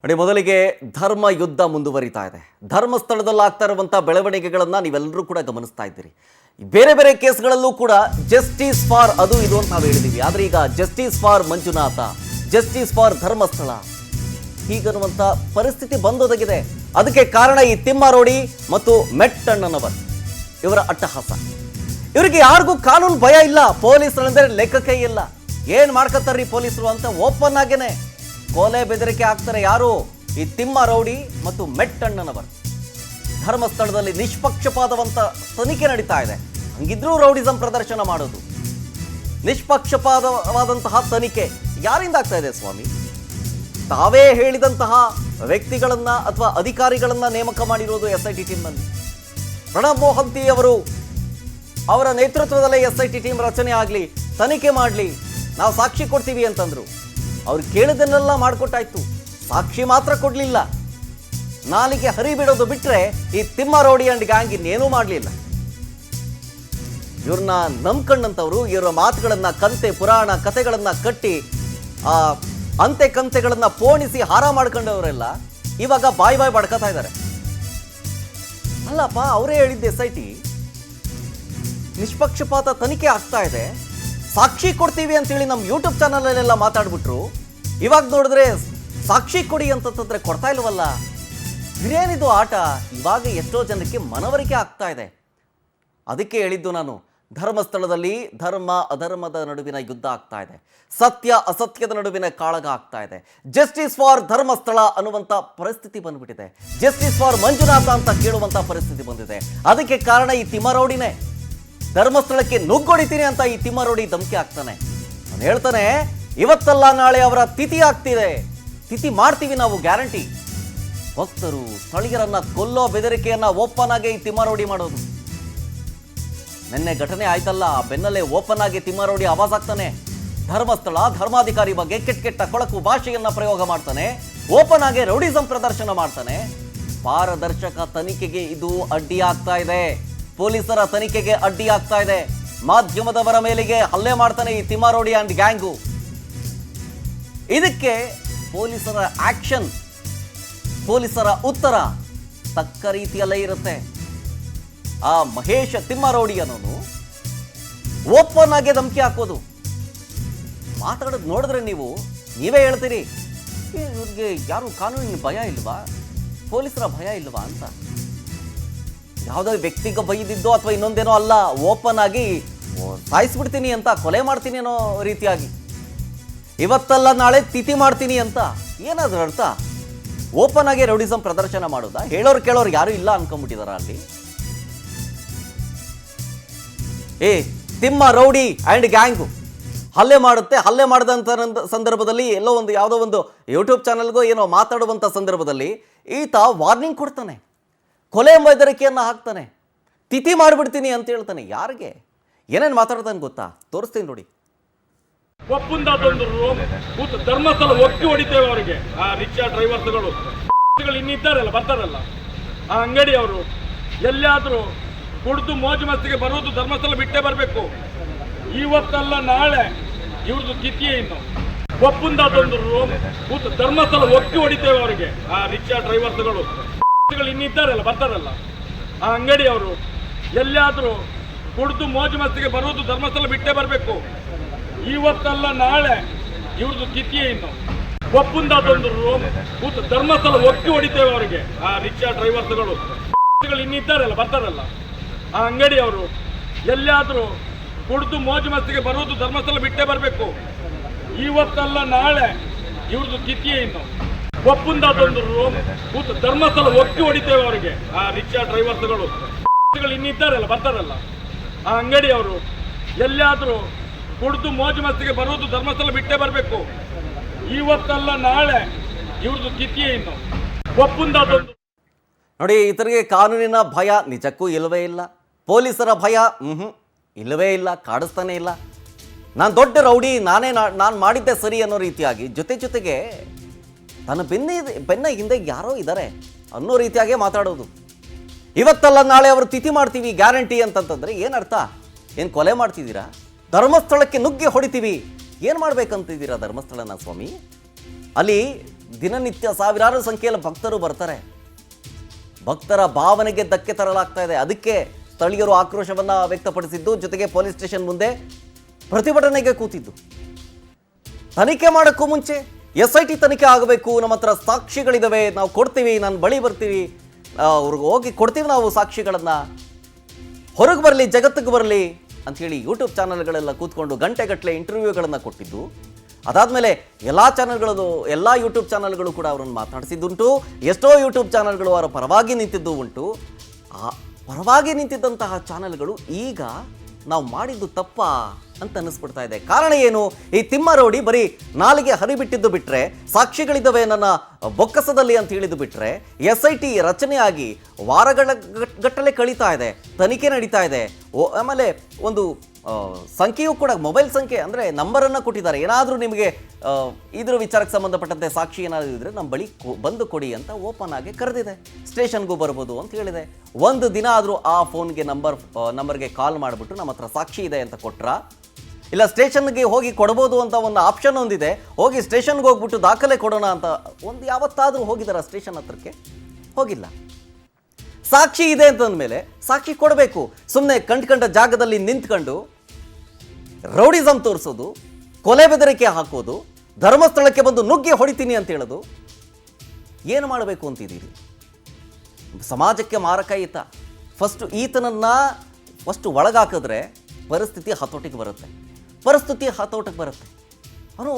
ನೋಡಿ, ಮೊದಲಿಗೆ ಧರ್ಮ ಯುದ್ಧ ಮುಂದುವರಿತಾ ಇದೆ. ಧರ್ಮಸ್ಥಳದಲ್ಲಿ ಆಗ್ತಾ ಇರುವಂಥ ಬೆಳವಣಿಗೆಗಳನ್ನು ನೀವೆಲ್ಲರೂ ಕೂಡ ಗಮನಿಸ್ತಾ ಇದ್ದೀರಿ. ಬೇರೆ ಬೇರೆ ಕೇಸ್ಗಳಲ್ಲೂ ಕೂಡ ಜಸ್ಟಿಸ್ ಫಾರ್ ಅದು ಇದು ಅಂತ ನಾವು ಹೇಳಿದ್ದೀವಿ. ಆದರೆ ಈಗ justice for Manjunatha, justice for Dharmasthala ಹೀಗನ್ನುವಂಥ ಪರಿಸ್ಥಿತಿ ಬಂದೊದಗಿದೆ. ಅದಕ್ಕೆ ಕಾರಣ ಈ ತಿಮ್ಮಾರೋಡಿ ಮತ್ತು ಮೆಟ್ಟಣ್ಣನವರ್ ಇವರ ಅಟ್ಟಹಾಸ. ಇವರಿಗೆ ಯಾರಿಗೂ ಕಾನೂನು ಭಯ ಇಲ್ಲ. ಪೊಲೀಸರಂದ್ರೆ ಲೆಕ್ಕಕ್ಕೆ ಇಲ್ಲ. ಏನು ಮಾಡ್ಕೊತಾರ್ರಿ ಪೊಲೀಸರು ಅಂತ ಓಪನ್ ಆಗೇನೆ ಕೊಲೆ ಬೆದರಿಕೆ ಆಗ್ತಾರೆ. ಯಾರು? ಈ ತಿಮ್ಮಾರೋಡಿ ಮತ್ತು ಮೆಟ್ಟಣ್ಣನವರು. ಧರ್ಮಸ್ಥಳದಲ್ಲಿ ನಿಷ್ಪಕ್ಷಪಾತವಂತ ತನಿಖೆ ನಡೀತಾ ಇದೆ. ಹಂಗಿದ್ರೂ ರೌಡಿಸಂ ಪ್ರದರ್ಶನ ಮಾಡೋದು. ನಿಷ್ಪಕ್ಷಪಾತವಾದಂತಹ ತನಿಖೆ ಯಾರಿಂದ ಆಗ್ತಾ ಇದೆ ಸ್ವಾಮಿ? ತಾವೇ ಹೇಳಿದಂತಹ ವ್ಯಕ್ತಿಗಳನ್ನ ಅಥವಾ ಅಧಿಕಾರಿಗಳನ್ನ ನೇಮಕ ಮಾಡಿರೋದು SIT ಟೀಮ್ನಲ್ಲಿ. ಪ್ರಣಬ್ ಮೊಹಂತಿ ಅವರ ನೇತೃತ್ವದಲ್ಲೇ SIT ಟೀಮ್ ರಚನೆ ಆಗಲಿ, ತನಿಖೆ ಮಾಡಲಿ, ನಾವು ಸಾಕ್ಷಿ ಕೊಡ್ತೀವಿ ಅಂತಂದ್ರು. ಅವ್ರು ಕೇಳಿದನ್ನೆಲ್ಲ ಮಾಡಿಕೊಟ್ಟಾಯ್ತು, ಸಾಕ್ಷಿ ಮಾತ್ರ ಕೊಡಲಿಲ್ಲ. ನಾಲಿಗೆ ಹರಿಬಿಡೋದು ಬಿಟ್ಟರೆ ಈ ತಿಮ್ಮಾರೋಡಿ ಅಂಡ್ ಗ್ಯಾಂಗ್ ಇನ್ನೇನೂ ಮಾಡಲಿಲ್ಲ. ಇವ್ರನ್ನ ನಂಬ್ಕೊಂಡಂಥವ್ರು ಇವರ ಮಾತುಗಳನ್ನ, ಕಂತೆ ಪುರಾಣ ಕಥೆಗಳನ್ನ ಕಟ್ಟಿ ಆ ಅಂತೆ ಕಂತೆಗಳನ್ನ ಪೋಣಿಸಿ ಹಾರ ಮಾಡ್ಕೊಂಡವರೆಲ್ಲ ಇವಾಗ ಬಾಯ್ ಬಡ್ಕತಾ ಇದ್ದಾರೆ. ಅಲ್ಲಪ್ಪ, ಅವರೇ ಹೇಳಿದ್ದೆ SIT ನಿಷ್ಪಕ್ಷಪಾತ ತನಿಖೆ ಆಗ್ತಾ ಇದೆ, ಸಾಕ್ಷಿ ಕೊಡ್ತೀವಿ ಅಂತೇಳಿ ನಮ್ಮ ಯೂಟ್ಯೂಬ್ ಚಾನಲಲ್ಲೆಲ್ಲ ಮಾತಾಡ್ಬಿಟ್ರು. ಇವಾಗ ನೋಡಿದ್ರೆ ಸಾಕ್ಷಿ ಕೊಡಿ ಅಂತಂದ್ರೆ ಕೊಡ್ತಾ ಇಲ್ವಲ್ಲ. ಇದೇನಿದು ಆಟ? ಇವಾಗ ಎಷ್ಟೋ ಜನಕ್ಕೆ ಮನವರಿಕೆ ಆಗ್ತಾ ಇದೆ. ಅದಕ್ಕೆ ಹೇಳಿದ್ದು ನಾನು, ಧರ್ಮಸ್ಥಳದಲ್ಲಿ ಧರ್ಮ ಅಧರ್ಮದ ನಡುವಿನ ಯುದ್ಧ ಆಗ್ತಾ ಇದೆ. ಸತ್ಯ ಅಸತ್ಯದ ನಡುವಿನ ಕಾಳಗ ಆಗ್ತಾ ಇದೆ. ಜಸ್ಟಿಸ್ ಫಾರ್ ಧರ್ಮಸ್ಥಳ ಅನ್ನುವಂಥ ಪರಿಸ್ಥಿತಿ ಬಂದ್ಬಿಟ್ಟಿದೆ. ಜಸ್ಟಿಸ್ ಫಾರ್ ಮಂಜುನಾಥ ಅಂತ ಕೇಳುವಂಥ ಪರಿಸ್ಥಿತಿ ಬಂದಿದೆ. ಅದಕ್ಕೆ ಕಾರಣ ಈ ತಿಮ್ಮಾರೋಡಿನೇ. ಧರ್ಮಸ್ಥಳಕ್ಕೆ ನುಗ್ಗೊಡಿತೀನಿ ಅಂತ ಈ ತಿಮ್ಮಾರೋಡಿ ಧಮಕಿ ಆಗ್ತಾನೆ. ನಾನು ಹೇಳ್ತಾನೆ, ಇವತ್ತಲ್ಲ ನಾಳೆ ಅವರ ತಿಥಿ ಆಗ್ತಿದೆ, ತಿಥಿ ಮಾಡ್ತೀವಿ ನಾವು ಗ್ಯಾರಂಟಿ. ಭಕ್ತರು ಸ್ಥಳೀಯರನ್ನ ಕೊಲ್ಲೋ ಬೆದರಿಕೆಯನ್ನ ಓಪನ್ ಆಗಿ ಈ ತಿಮ್ಮಾರೋಡಿ ಮಾಡೋದು. ನಿನ್ನೆ ಘಟನೆ ಆಯ್ತಲ್ಲ, ಬೆನ್ನಲ್ಲೇ ಓಪನ್ ಆಗಿ ತಿಮ್ಮಾರೋಡಿ ಆವಾಜ್ ಆಗ್ತಾನೆ. ಧರ್ಮಸ್ಥಳ ಧರ್ಮಾಧಿಕಾರಿ ಬಗ್ಗೆ ಕೆಟ್ಟ ಕೊಳಕು ಭಾಷೆಯನ್ನ ಪ್ರಯೋಗ ಮಾಡ್ತಾನೆ. ಓಪನ್ ಆಗಿ ರೌಡಿಸಂ ಪ್ರದರ್ಶನ ಮಾಡ್ತಾನೆ. ಪಾರದರ್ಶಕ ತನಿಖೆಗೆ ಇದು ಅಡ್ಡಿ ಆಗ್ತಾ ಇದೆ. ಪೊಲೀಸರ ತನಿಖೆಗೆ ಅಡ್ಡಿ ಆಗ್ತಾ ಇದೆ. ಮಾಧ್ಯಮದವರ ಮೇಲೆಗೆ ಹಲ್ಲೆ ಮಾಡ್ತಾನೆ ಈ ತಿಮ್ಮಾರೋಡಿ ಅಂಡ್ ಗ್ಯಾಂಗು. ಇದಕ್ಕೆ ಪೊಲೀಸರ ಆಕ್ಷನ್, ಪೊಲೀಸರ ಉತ್ತರ ತಕ್ಕ ರೀತಿಯಲ್ಲೇ ಇರುತ್ತೆ. ಆ ಮಹೇಶ ತಿಮ್ಮಾರೋಡಿ ಅನ್ನೋನು ಓಪನ್ ಆಗಿ ಧಮಕಿ ಹಾಕೋದು, ಮಾತಾಡೋದು ನೋಡಿದ್ರೆ ನೀವೇ ಹೇಳ್ತೀರಿ, ಇವ್ರಿಗೆ ಯಾರು ಕಾನೂನಿನ ಭಯ ಇಲ್ವಾ, ಪೊಲೀಸರ ಭಯ ಇಲ್ವಾ ಅಂತ. ಯಾವುದೋ ವ್ಯಕ್ತಿಗೆ ಬೈದಿದ್ದೋ ಅಥವಾ ಇನ್ನೊಂದೇನೋ ಅಲ್ಲ, ಓಪನ್ ಆಗಿ ಸಾಯಿಸ್ಬಿಡ್ತೀನಿ ಅಂತ, ಕೊಲೆ ಮಾಡ್ತೀನಿ ಅನ್ನೋ ರೀತಿಯಾಗಿ, ಇವತ್ತಲ್ಲ ನಾಳೆ ತಿಥಿ ಮಾಡ್ತೀನಿ ಅಂತ. ಏನಾದ್ರೂ ಅರ್ಥ? ಓಪನ್ ಆಗಿ ರೌಡಿಸಂ ಪ್ರದರ್ಶನ ಮಾಡೋದಾ? ಹೇಳೋರು ಕೇಳೋರು ಯಾರು ಇಲ್ಲ ಅನ್ಕೊಂಡ್ಬಿಟ್ಟಿದಾರ ಅಲ್ಲಿ. ತಿಮ್ಮಾರೋಡಿ ಆ್ಯಂಡ್ ಗ್ಯಾಂಗು ಹಲ್ಲೆ ಮಾಡುತ್ತೆ. ಹಲ್ಲೆ ಮಾಡಿದಂಥ ಸಂದರ್ಭದಲ್ಲಿ ಯಾವುದೋ ಒಂದು ಯೂಟ್ಯೂಬ್ ಚಾನಲ್ಗೋ ಏನೋ ಮಾತಾಡುವಂಥ ಸಂದರ್ಭದಲ್ಲಿ ಈತ ವಾರ್ನಿಂಗ್ ಕೊಡ್ತಾನೆ, ಕೊಲೆ ಬೆದರಿಕೆಯನ್ನು ಹಾಕ್ತಾನೆ, ತಿಥಿ ಮಾಡಿಬಿಡ್ತೀನಿ ಅಂತ ಹೇಳ್ತಾನೆ. ಯಾರಿಗೆ ಏನೇನು ಮಾತಾಡ್ತಾನೆ ಗೊತ್ತಾ? ತೋರಿಸ್ತೀನಿ ನೋಡಿ. ಧರ್ಮಸ್ಥಳ ಒಕ್ಕಿ ಹೊಡಿತೇವೆ ಅವರಿಗೆ. ಆ ರಿಕ್ಷಾ ಡ್ರೈವರ್ಸ್ಗಳು ಇನ್ನಿದ್ದಾರಲ್ಲ, ಬರ್ತಾರಲ್ಲ, ಆ ಅಂಗಡಿ ಅವರು ಎಲ್ಲಾದ್ರೂ ಕುಡಿದು ಮೋಜು ಮಸ್ತಿಗೆ ಬರೋದು ಧರ್ಮಸ್ಥಳ ಬಿಟ್ಟೇ ಬರಬೇಕು. ಇವತ್ತಲ್ಲ ನಾಳೆ ಇವ್ರದ್ದು ತಿಥಿಯೇ. ಇನ್ನು ಒಪ್ಪಂದೊಂದು ಧರ್ಮಸ್ಥಳ ಒಕ್ಕಿ ಹೊಡಿತೇವೆ ಅವರಿಗೆ. ಆ ರಿಕ್ಷಾ ಡ್ರೈವರ್ಸ್ಗಳು ಇನ್ನಿದ್ದಾರಲ್ಲ, ಬರ್ತಾರಲ್ಲ, ಆ ಅಂಗಡಿ ಅವರು ಎಲ್ಲಾದ್ರೂ ಕುಡಿದು ಮೋಜು ಮಸ್ತಿಗೆ ಬರೋದು ಧರ್ಮಸ್ಥಳ ಬಿಟ್ಟೇ ಬರಬೇಕು. ಇವತ್ತಲ್ಲ ನಾಳೆ ಇವ್ರದ್ದು ತಿಥಿಯೇ. ಇನ್ನು ಒಪ್ಪಂದೊಂದು ಧರ್ಮಸ್ಥಳ ಒಕ್ಕಿ ಹೊಡಿತೇವೆ ಅವರಿಗೆ. ಆ ರಿಕ್ಷಾ ಡ್ರೈವರ್ಸ್ಗಳು ಇನ್ನಿದ್ದಾರಲ್ಲ, ಬರ್ತಾರಲ್ಲ, ಆ ಅಂಗಡಿ ಅವರು ಎಲ್ಲಾದ್ರೂ ಕುಡಿದು ಮೋಜು ಮಸ್ತಿಗೆ ಬರೋದು ಧರ್ಮಸ್ಥಳ ಬಿಟ್ಟೇ ಬರಬೇಕು. ಇವತ್ತಲ್ಲ ನಾಳೆ ಇವ್ರದ್ದು ತಿಥಿಯೇ. ಇನ್ನು ಒಪ್ಪಂದೊಂದು ಧರ್ಮಸ್ಥಳ ಒಕ್ಕಿ ಹೊಡಿತೇವೆ ಅವರಿಗೆ. ಆ ರಿಕ್ಷಾ ಡ್ರೈವರ್ಸ್ಗಳು ಇನ್ನಿದ್ದಾರಲ್ಲ, ಬರ್ತಾರಲ್ಲ, ಆ ಅಂಗಡಿ ಅವರು ಎಲ್ಲಾದ್ರೂ ಕುಡಿದು ಮೋಜು ಮಸ್ತಿಗೆ ಬರೋದು ಧರ್ಮಸ್ಥಳ ಬಿಟ್ಟೇ ಬರಬೇಕು. ಇವತ್ತಲ್ಲ ನಾಳೆ ಇವ್ರದ್ದು ತಿಥಿಯೇ. ಇನ್ನು ಒಪ್ಪಂದೊಂದು ನೋಡಿ, ಇತರಿಗೆ ಕಾನೂನಿನ ಭಯ ನಿಜಕ್ಕೂ ಇಲ್ಲವೇ ಇಲ್ಲ. ಪೊಲೀಸರ ಭಯ ಇಲ್ಲವೇ ಇಲ್ಲ, ಕಾಡಿಸ್ತಾನೆ ಇಲ್ಲ. ನಾನು ದೊಡ್ಡ ರೌಡಿ, ನಾನು ಮಾಡಿದ್ದೆ ಸರಿ ಅನ್ನೋ ರೀತಿಯಾಗಿ, ಜೊತೆಗೆ ತನ್ನ ಬೆನ್ನ ಹಿಂದೆ ಯಾರೋ ಇದ್ದಾರೆ ಅನ್ನೋ ರೀತಿಯಾಗೇ ಮಾತಾಡೋದು. ಇವತ್ತಲ್ಲ ನಾಳೆ ಅವರು ತಿಥಿ ಮಾಡ್ತೀವಿ ಗ್ಯಾರಂಟಿ ಅಂತಂತಂದರೆ ಏನರ್ಥ? ಏನು ಕೊಲೆ ಮಾಡ್ತಿದ್ದೀರಾ? ಧರ್ಮಸ್ಥಳಕ್ಕೆ ನುಗ್ಗಿ ಹೊಡಿತೀವಿ. ಏನು ಮಾಡ್ಬೇಕಂತಿದ್ದೀರಾ ಧರ್ಮಸ್ಥಳನ ಸ್ವಾಮಿ? ಅಲ್ಲಿ ದಿನನಿತ್ಯ ಸಾವಿರಾರು ಸಂಖ್ಯೆಯಲ್ಲಿ ಭಕ್ತರು ಬರ್ತಾರೆ. ಭಕ್ತರ ಭಾವನೆಗೆ ಧಕ್ಕೆ ತರಲಾಗ್ತಾ ಇದೆ. ಅದಕ್ಕೆ ಸ್ಥಳೀಯರು ಆಕ್ರೋಶವನ್ನು ವ್ಯಕ್ತಪಡಿಸಿದ್ದು, ಜೊತೆಗೆ ಪೊಲೀಸ್ ಸ್ಟೇಷನ್ ಮುಂದೆ ಪ್ರತಿಭಟನೆಗೆ ಕೂತಿದ್ದು. ತನಿಖೆ ಮಾಡೋಕ್ಕೂ ಮುಂಚೆ SIT ತನಿಖೆ ಆಗಬೇಕು, ನಮ್ಮ ಹತ್ರ ಸಾಕ್ಷಿಗಳಿದ್ದಾವೆ, ನಾವು ಕೊಡ್ತೀವಿ, ನಾನು ಬಳಿ ಬರ್ತೀವಿ, ಅವ್ರಿಗೆ ಹೋಗಿ ಕೊಡ್ತೀವಿ ನಾವು ಸಾಕ್ಷಿಗಳನ್ನು, ಹೊರಗೆ ಬರಲಿ, ಜಗತ್ತಿಗೆ ಬರಲಿ ಅಂಥೇಳಿ ಯೂಟ್ಯೂಬ್ ಚಾನಲ್ಗಳೆಲ್ಲ ಕೂತ್ಕೊಂಡು ಗಂಟೆಗಟ್ಟಲೆ ಇಂಟರ್ವ್ಯೂಗಳನ್ನು ಕೊಟ್ಟಿದ್ದು. ಅದಾದಮೇಲೆ ಎಲ್ಲ ಯೂಟ್ಯೂಬ್ ಚಾನಲ್ಗಳು ಕೂಡ ಅವರನ್ನು ಮಾತನಾಡಿಸಿದ್ದುಂಟು. ಎಷ್ಟೋ ಯೂಟ್ಯೂಬ್ ಚಾನಲ್ಗಳು ಅವರ ಪರವಾಗಿ ನಿಂತಿದ್ದು ಉಂಟು. ಆ ಪರವಾಗಿ ನಿಂತಿದ್ದಂತಹ ಚಾನಲ್ಗಳು ಈಗ ನಾವು ಮಾಡಿದ್ದು ತಪ್ಪಾ ಅಂತ ಅನ್ನಿಸ್ಬಿಡ್ತಾ ಇದೆ. ಕಾರಣ ಏನು? ಈ ತಿಮ್ಮರೋಡಿ ಬರೀ ನಾಲಿಗೆ ಹರಿಬಿಟ್ಟಿದ್ದು ಬಿಟ್ಟರೆ, ಸಾಕ್ಷಿಗಳಿದ್ದಾವೆ ನನ್ನ ಬೊಕ್ಕಸದಲ್ಲಿ ಅಂತ ಹೇಳಿದ್ದು ಬಿಟ್ಟರೆ, SIT ರಚನೆಯಾಗಿ ವಾರಗಳ ಗಟ್ಟಲೆ ಕಳೀತಾ ಇದೆ, ತನಿಖೆ ನಡೀತಾ ಇದೆ. ಆಮೇಲೆ ಒಂದು ಸಂಖ್ಯೆಯೂ ಕೂಡ, ಮೊಬೈಲ್ ಸಂಖ್ಯೆ ಅಂದರೆ ನಂಬರನ್ನು ಕೊಟ್ಟಿದ್ದಾರೆ. ಏನಾದರೂ ನಿಮಗೆ ಇದ್ರ ವಿಚಾರಕ್ಕೆ ಸಂಬಂಧಪಟ್ಟಂತೆ ಸಾಕ್ಷಿ ಏನಾದರೂ ಇದ್ದರೆ ನಮ್ಮ ಬಳಿ ಬಂದು ಕೊಡಿ ಅಂತ ಓಪನ್ ಆಗಿ ಕರೆದಿದೆ. ಸ್ಟೇಷನ್ಗೂ ಬರ್ಬೋದು ಅಂತ ಹೇಳಿದೆ. ಒಂದು ದಿನ ಆದರೂ ಆ ಫೋನ್ಗೆ ನಂಬರ್ಗೆ ಕಾಲ್ ಮಾಡಿಬಿಟ್ಟು ನಮ್ಮ ಹತ್ರ ಸಾಕ್ಷಿ ಇದೆ ಅಂತ ಕೊಟ್ರಾ, ಇಲ್ಲ ಸ್ಟೇಷನ್ಗೆ ಹೋಗಿ ಕೊಡ್ಬೋದು ಅಂತ ಒಂದು ಆಪ್ಷನ್ ಒಂದಿದೆ, ಹೋಗಿ ಸ್ಟೇಷನ್ಗೆ ಹೋಗ್ಬಿಟ್ಟು ದಾಖಲೆ ಕೊಡೋಣ ಅಂತ ಒಂದು ಯಾವತ್ತಾದರೂ ಹೋಗಿದಾರ ಸ್ಟೇಷನ್ ಹತ್ರಕ್ಕೆ? ಹೋಗಿಲ್ಲ. ಸಾಕ್ಷಿ ಇದೆ ಅಂತಂದಮೇಲೆ ಸಾಕ್ಷಿ ಕೊಡಬೇಕು. ಸುಮ್ಮನೆ ಕಂಡ ಜಾಗದಲ್ಲಿ ನಿಂತ್ಕೊಂಡು ರೌಡಿಸಮ್ ತೋರಿಸೋದು, ಕೊಲೆ ಬೆದರಿಕೆ ಹಾಕೋದು, ಧರ್ಮಸ್ಥಳಕ್ಕೆ ಬಂದು ನುಗ್ಗಿ ಹೊಡಿತೀನಿ ಅಂತ ಹೇಳೋದು, ಏನು ಮಾಡಬೇಕು ಅಂತಿದ್ದೀರಿ? ಸಮಾಜಕ್ಕೆ ಮಾರಕ ಈತ. ಈತನನ್ನು ಒಳಗಾಕಿದ್ರೆ ಪರಿಸ್ಥಿತಿ ಹತೋಟಿಗೆ ಬರುತ್ತೆ. ಅವನು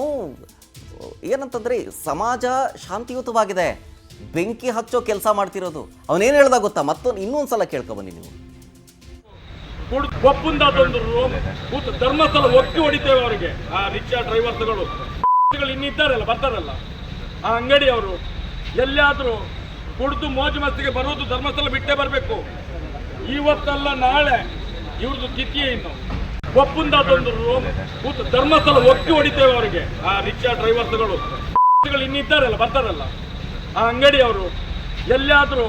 ಏನಂತಂದರೆ, ಸಮಾಜ ಶಾಂತಿಯುತವಾಗಿದೆ, ಬೆಂಕಿ ಹಚ್ಚೋ ಕೆಲಸ ಮಾಡ್ತಿರೋದು. ಅವನೇನು ಹೇಳ್ದ ಗೊತ್ತಾ? ಇನ್ನೊಂದು ಸಲ ಕೇಳ್ಕೊಬನ್ನಿ ನೀವು. ಧರ್ಮಸ್ಥಳ ಒಕ್ಕಿ ಹೊಡಿತೇವೆ ಅವರಿಗೆ. ಆ ರಿಕ್ಷಾ ಡ್ರೈವರ್ಸ್ಗಳು ಇನ್ನಿದ್ದಾರಲ್ಲ, ಬರ್ತಾರಲ್ಲ, ಆ ಅಂಗಡಿ ಅವರು ಎಲ್ಲಾದರೂ ಕುಡಿದು ಮೋಜು ಮಸ್ತಿಗೆ ಬರೋದು ಧರ್ಮಸ್ಥಳ ಬಿಟ್ಟೇ ಬರಬೇಕು. ಇವತ್ತಲ್ಲ ನಾಳೆ ಇವ್ರದ್ದು ತಿಥಿಯೇ. ಇನ್ನು ಒಪ್ಪಂದದೊಂದು ಧರ್ಮಸ್ಥಳ ಒಕ್ಕಿ ಹೊಡಿತೇವೆ ಅವರಿಗೆ. ಆ ರಿಕ್ಷಾ ಡ್ರೈವರ್ಸ್ಗಳು ಇನ್ನಿದ್ದಾರಲ್ಲ, ಬರ್ತಾರಲ್ಲ, ಆ ಅಂಗಡಿ ಅವರು ಎಲ್ಲಾದರೂ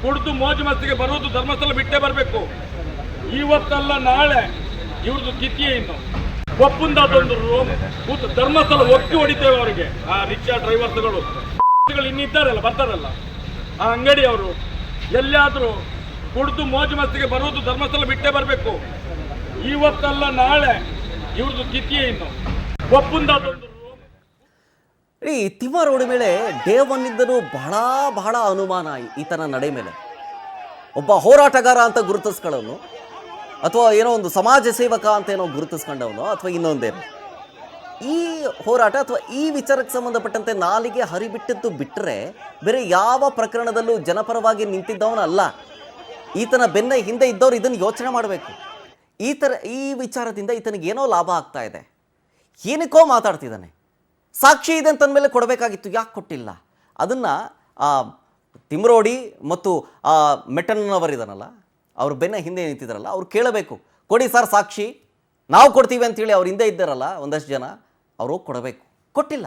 ಕುಡಿದು ಮೋಜು ಮಸ್ತಿಗೆ ಬರೋದು ಧರ್ಮಸ್ಥಳ ಬಿಟ್ಟೇ ಬರಬೇಕು. ಇವತ್ತಲ್ಲ ನಾಳೆ ಇವ್ರದ್ದು ತಿಥಿಯೇ. ಇನ್ನು ಒಪ್ಪಂದದೊಂದು ಧರ್ಮಸ್ಥಳ ಒಕ್ಕಿ ಹೊಡಿತೇವೆ ಅವರಿಗೆ. ಆ ರಿಕ್ಷಾ ಡ್ರೈವರ್ಸ್ಗಳು ಇನ್ನಿದ್ದಾರಲ್ಲ, ಬರ್ತಾರಲ್ಲ, ಆ ಅಂಗಡಿ ಅವರು ಎಲ್ಲಾದರೂ ಕುಡಿದು ಮೋಜು ಮಸ್ತಿಗೆ ಬರೋದು ಧರ್ಮಸ್ಥಳ ಬಿಟ್ಟೇ ಬರಬೇಕು. ಇವತ್ತಲ್ಲ ನಾಳೆ ಇವ್ರದ್ದು ತಿಥಿಯೇ. ಇನ್ನು ಒಪ್ಪಂದದೊಂದು ಈ ತಿಮ್ಮರೋಡಿ ಮೇಲೆ ಡೇ ಒನ್ನಿಂದನೂ ಬಹಳ ಅನುಮಾನ ಈತನ ನಡೆ ಮೇಲೆ. ಒಬ್ಬ ಹೋರಾಟಗಾರ ಅಂತ ಗುರುತಿಸ್ಕೊಳ್ಳೋನು, ಅಥವಾ ಏನೋ ಒಂದು ಸಮಾಜ ಸೇವಕ ಅಂತ ಏನೋ ಗುರುತಿಸ್ಕೊಂಡವನು, ಅಥವಾ ಇನ್ನೊಂದೇನು, ಈ ಹೋರಾಟ ಅಥವಾ ಈ ವಿಚಾರಕ್ಕೆ ಸಂಬಂಧಪಟ್ಟಂತೆ ನಾಲಿಗೆ ಹರಿಬಿಟ್ಟಿದ್ದು ಬಿಟ್ಟರೆ ಬೇರೆ ಯಾವ ಪ್ರಕರಣದಲ್ಲೂ ಜನಪರವಾಗಿ ನಿಂತಿದ್ದವನಲ್ಲ. ಈತನ ಬೆನ್ನ ಹಿಂದೆ ಇದ್ದವ್ರು ಇದನ್ನು ಯೋಚನೆ ಮಾಡಬೇಕು. ಈ ವಿಚಾರದಿಂದ ಈತನಿಗೆ ಏನೋ ಲಾಭ ಆಗ್ತಾ ಇದೆ, ಏನಕ್ಕೋ ಮಾತಾಡ್ತಿದ್ದಾನೆ. ಸಾಕ್ಷಿ ಇದೆ ಅಂತಂದಮೇಲೆ ಕೊಡಬೇಕಾಗಿತ್ತು, ಯಾಕೆ ಕೊಟ್ಟಿಲ್ಲ? ಅದನ್ನು ತಿಮ್ಮರೋಡಿ ಮತ್ತು ಮೆಟ್ಟಣ್ಣನವರಿದಾನಲ್ಲ, ಅವ್ರ ಬೆನ್ನ ಹಿಂದೆ ನಿಂತಿದ್ದಾರಲ್ಲ, ಅವ್ರು ಕೇಳಬೇಕು, ಕೊಡಿ ಸರ್ ಸಾಕ್ಷಿ, ನಾವು ಕೊಡ್ತೀವಿ ಅಂತೇಳಿ ಅವ್ರ ಹಿಂದೆ ಇದ್ದಾರಲ್ಲ ಒಂದಷ್ಟು ಜನ, ಅವರು ಕೊಡಬೇಕು. ಕೊಟ್ಟಿಲ್ಲ.